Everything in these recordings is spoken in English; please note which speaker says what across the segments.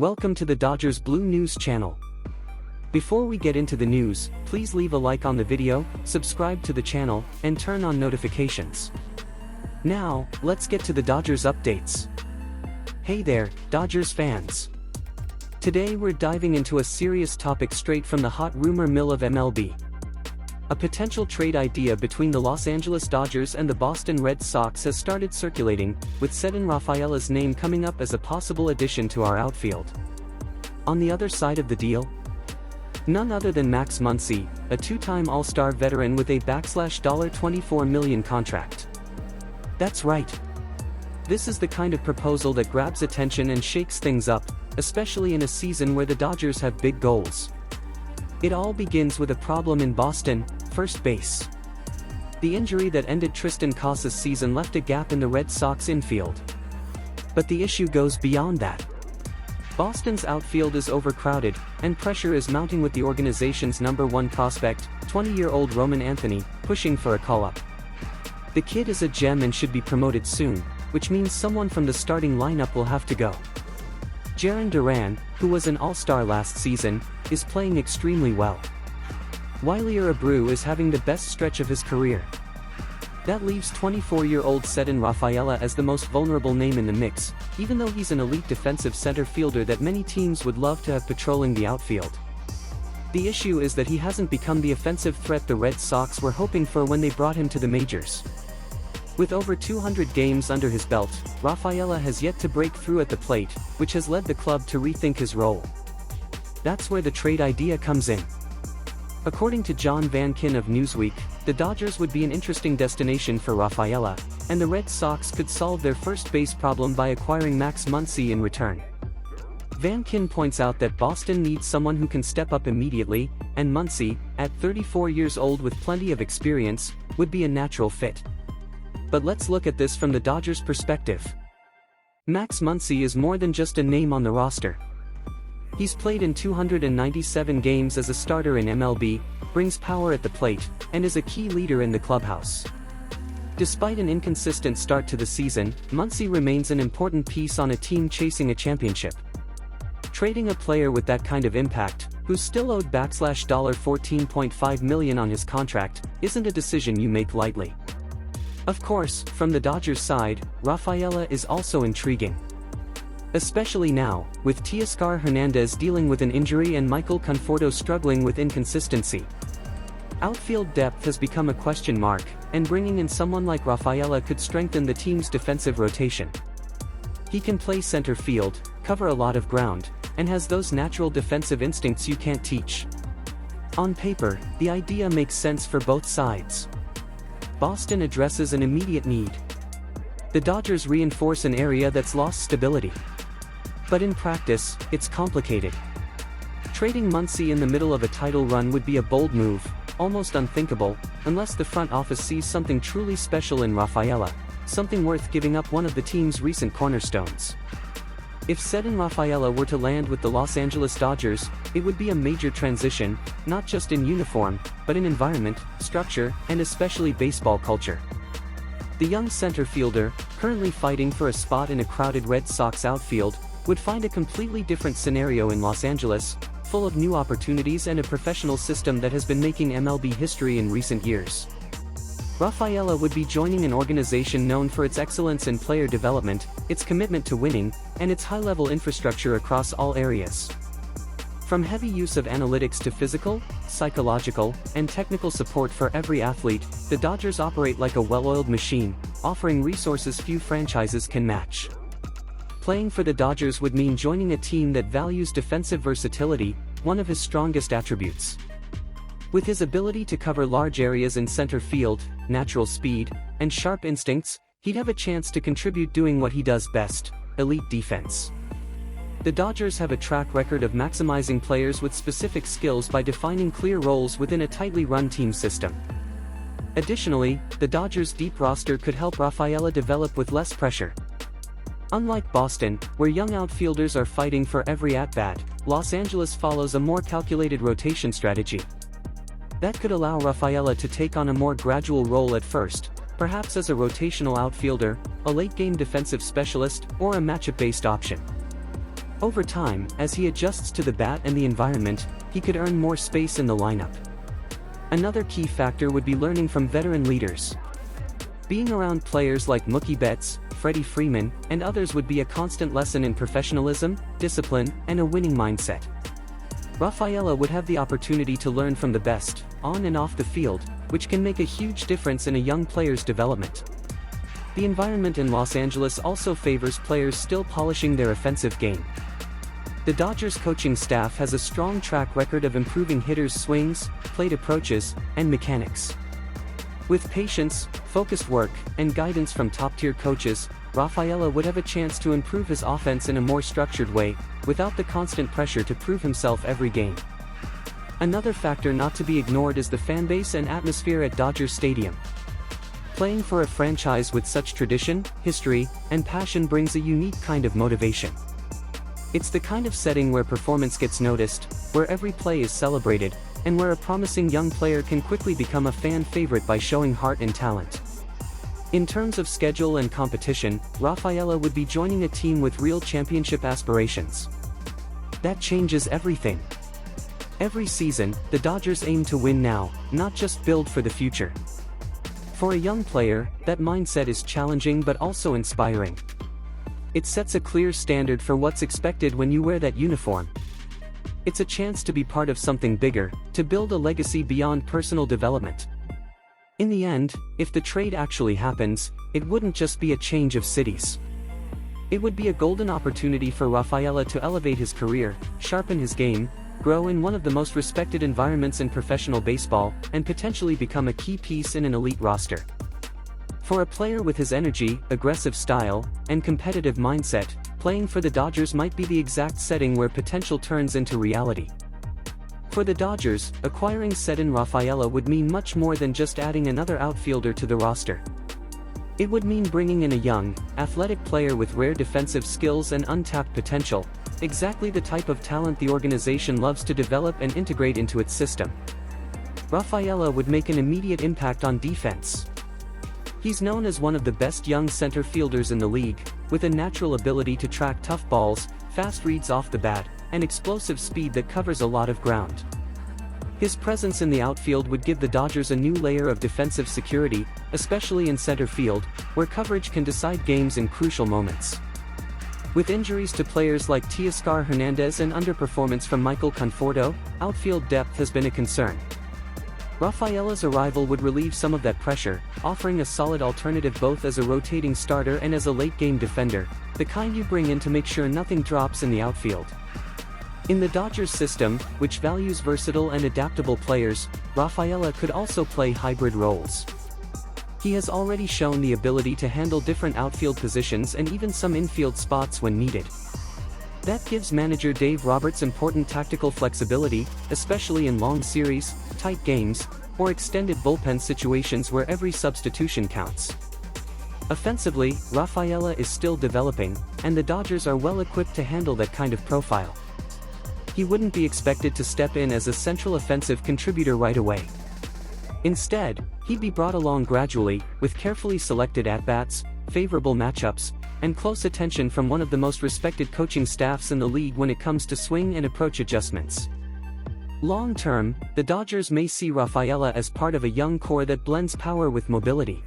Speaker 1: Welcome to the Dodgers Blue News channel. Before we get into the news, please leave a like on the video, subscribe to the channel, and turn on notifications. Now, let's get to the Dodgers updates. Hey there, Dodgers fans. Today we're diving into a serious topic straight from the hot rumor mill of MLB. A potential trade idea between the Los Angeles Dodgers and the Boston Red Sox has started circulating, with Ceddanne Rafaela's name coming up as a possible addition to our outfield. On the other side of the deal? None other than Max Muncy, a two-time All-Star veteran with a $24 million contract. That's right. This is the kind of proposal that grabs attention and shakes things up, especially in a season where the Dodgers have big goals. It all begins with a problem in Boston, first base. The injury that ended Tristan Casas's season left a gap in the Red Sox infield. But the issue goes beyond that. Boston's outfield is overcrowded, and pressure is mounting with the organization's #1 prospect, 20-year-old Roman Anthony, pushing for a call-up. The kid is a gem and should be promoted soon, which means someone from the starting lineup will have to go. Jarren Duran, who was an all-star last season, is playing extremely well. Wyler Abreu is having the best stretch of his career. That leaves 24-year-old Ceddanne Rafaela as the most vulnerable name in the mix, even though he's an elite defensive center fielder that many teams would love to have patrolling the outfield. The issue is that he hasn't become the offensive threat the Red Sox were hoping for when they brought him to the majors. With over 200 games under his belt, Rafaela has yet to break through at the plate, which has led the club to rethink his role. That's where the trade idea comes in. According to John Vankin of Newsweek, the Dodgers would be an interesting destination for Rafaela, and the Red Sox could solve their first base problem by acquiring Max Muncy in return. Vankin points out that Boston needs someone who can step up immediately, and Muncy, at 34 years old with plenty of experience, would be a natural fit. But let's look at this from the Dodgers' perspective. Max Muncy is more than just a name on the roster. He's played in 297 games as a starter in MLB, brings power at the plate, and is a key leader in the clubhouse. Despite an inconsistent start to the season, Muncy remains an important piece on a team chasing a championship. Trading a player with that kind of impact, who's still owed $14.5 million on his contract, isn't a decision you make lightly. Of course, from the Dodgers' side, Rafaela is also intriguing. Especially now, with Teoscar Hernandez dealing with an injury and Michael Conforto struggling with inconsistency. Outfield depth has become a question mark, and bringing in someone like Rafaela could strengthen the team's defensive rotation. He can play center field, cover a lot of ground, and has those natural defensive instincts you can't teach. On paper, the idea makes sense for both sides. Boston addresses an immediate need. The Dodgers reinforce an area that's lost stability. But in practice, it's complicated. Trading Muncy in the middle of a title run would be a bold move, almost unthinkable, unless the front office sees something truly special in Rafaela, something worth giving up one of the team's recent cornerstones. If Ceddanne Rafaela were to land with the Los Angeles Dodgers, it would be a major transition, not just in uniform, but in environment, structure, and especially baseball culture. The young center fielder, currently fighting for a spot in a crowded Red Sox outfield, would find a completely different scenario in Los Angeles, full of new opportunities and a professional system that has been making MLB history in recent years. Rafaela would be joining an organization known for its excellence in player development, its commitment to winning, and its high-level infrastructure across all areas. From heavy use of analytics to physical, psychological, and technical support for every athlete, the Dodgers operate like a well-oiled machine, offering resources few franchises can match. Playing for the Dodgers would mean joining a team that values defensive versatility, one of his strongest attributes. With his ability to cover large areas in center field, natural speed, and sharp instincts, he'd have a chance to contribute doing what he does best, elite defense. The Dodgers have a track record of maximizing players with specific skills by defining clear roles within a tightly run team system. Additionally, the Dodgers' deep roster could help Rafaela develop with less pressure. Unlike Boston, where young outfielders are fighting for every at-bat, Los Angeles follows a more calculated rotation strategy. That could allow Rafaela to take on a more gradual role at first, perhaps as a rotational outfielder, a late-game defensive specialist, or a matchup-based option. Over time, as he adjusts to the bat and the environment, he could earn more space in the lineup. Another key factor would be learning from veteran leaders. Being around players like Mookie Betts, Freddie Freeman, and others would be a constant lesson in professionalism, discipline, and a winning mindset. Rafaela would have the opportunity to learn from the best, on and off the field, which can make a huge difference in a young player's development. The environment in Los Angeles also favors players still polishing their offensive game. The Dodgers coaching staff has a strong track record of improving hitters' swings, plate approaches, and mechanics. With patience, focused work, and guidance from top-tier coaches, Rafaela would have a chance to improve his offense in a more structured way, without the constant pressure to prove himself every game. Another factor not to be ignored is the fanbase and atmosphere at Dodgers Stadium. Playing for a franchise with such tradition, history, and passion brings a unique kind of motivation. It's the kind of setting where performance gets noticed, where every play is celebrated, and where a promising young player can quickly become a fan favorite by showing heart and talent. In terms of schedule and competition, Rafaela would be joining a team with real championship aspirations. That changes everything. Every season, the Dodgers aim to win now, not just build for the future. For a young player, that mindset is challenging but also inspiring. It sets a clear standard for what's expected when you wear that uniform. It's a chance to be part of something bigger, to build a legacy beyond personal development. In the end, if the trade actually happens, it wouldn't just be a change of cities. It would be a golden opportunity for Rafaela to elevate his career, sharpen his game, grow in one of the most respected environments in professional baseball, and potentially become a key piece in an elite roster. For a player with his energy, aggressive style, and competitive mindset, playing for the Dodgers might be the exact setting where potential turns into reality. For the Dodgers, acquiring Ceddanne Rafaela would mean much more than just adding another outfielder to the roster. It would mean bringing in a young, athletic player with rare defensive skills and untapped potential, exactly the type of talent the organization loves to develop and integrate into its system. Rafaela would make an immediate impact on defense. He's known as one of the best young center fielders in the league, with a natural ability to track tough balls, fast reads off the bat, and explosive speed that covers a lot of ground. His presence in the outfield would give the Dodgers a new layer of defensive security, especially in center field, where coverage can decide games in crucial moments. With injuries to players like Teoscar Hernandez and underperformance from Michael Conforto, outfield depth has been a concern. Rafaela's arrival would relieve some of that pressure, offering a solid alternative both as a rotating starter and as a late-game defender, the kind you bring in to make sure nothing drops in the outfield. In the Dodgers system, which values versatile and adaptable players, Rafaela could also play hybrid roles. He has already shown the ability to handle different outfield positions and even some infield spots when needed. That gives manager Dave Roberts important tactical flexibility, especially in long series, tight games, or extended bullpen situations where every substitution counts. Offensively, Rafaela is still developing, and the Dodgers are well equipped to handle that kind of profile. He wouldn't be expected to step in as a central offensive contributor right away. Instead, he'd be brought along gradually, with carefully selected at-bats, favorable matchups, and close attention from one of the most respected coaching staffs in the league when it comes to swing and approach adjustments. Long-term, the Dodgers may see Rafaela as part of a young core that blends power with mobility.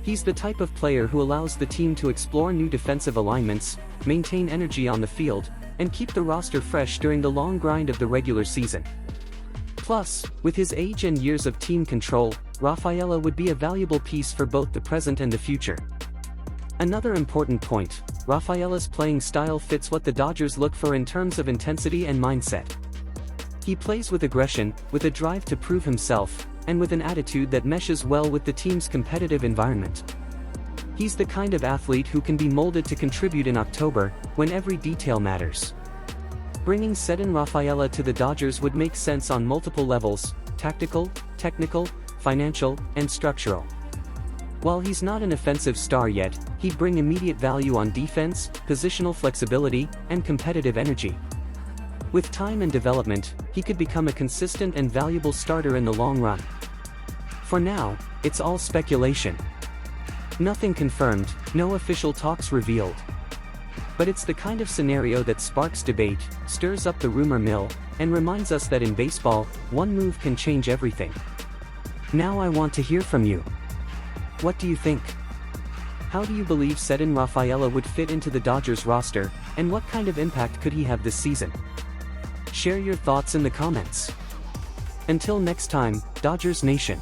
Speaker 1: He's the type of player who allows the team to explore new defensive alignments, maintain energy on the field, and keep the roster fresh during the long grind of the regular season. Plus, with his age and years of team control, Rafaela would be a valuable piece for both the present and the future. Another important point, Rafaela's playing style fits what the Dodgers look for in terms of intensity and mindset. He plays with aggression, with a drive to prove himself, and with an attitude that meshes well with the team's competitive environment. He's the kind of athlete who can be molded to contribute in October, when every detail matters. Bringing Ceddanne Rafaela to the Dodgers would make sense on multiple levels: tactical, technical, financial, and structural. While he's not an offensive star yet, he'd bring immediate value on defense, positional flexibility, and competitive energy. With time and development, he could become a consistent and valuable starter in the long run. For now, it's all speculation. Nothing confirmed, no official talks revealed. But it's the kind of scenario that sparks debate, stirs up the rumor mill, and reminds us that in baseball, one move can change everything. Now I want to hear from you. What do you think? How do you believe Ceddanne Rafaela would fit into the Dodgers roster, and what kind of impact could he have this season? Share your thoughts in the comments. Until next time, Dodgers Nation.